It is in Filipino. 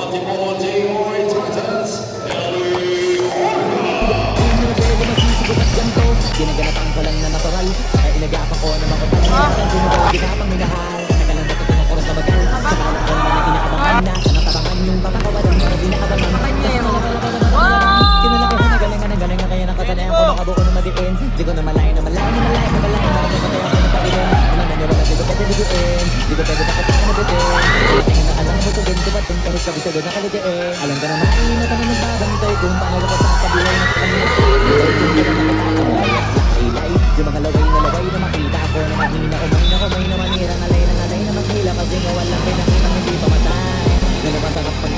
Baltimore J-Boy Titans, Ellie Orga. Ginaganapan ko lang na natural, ay inagapan ko na makutan. Ginapang minahal, nakalang natutulong ko na magal. Sa mga ko naman na inaabangan na, sa natabangan yung papakawalan mo na dinaabangan. Kinalaki ko na galing kaya nakasanayan ko makabuo na madiin. Di ko na malay na nakapatay ako ng pagilin. Walang naniwala, di ko pwede biguin. Di ko pwede bakit ako nabitin. Tingin na alam mo sugin ko ba't yung kahit kabisagod na kaligain. Alam ka na mainat ang nagbabantay kung paano ko sa kabilay na kanina. Yung mga laway na makita ko na mahina umay na manira. Nalay na maghila kasi nga walang pinakita hindi pa matay. Nalaman sa kapag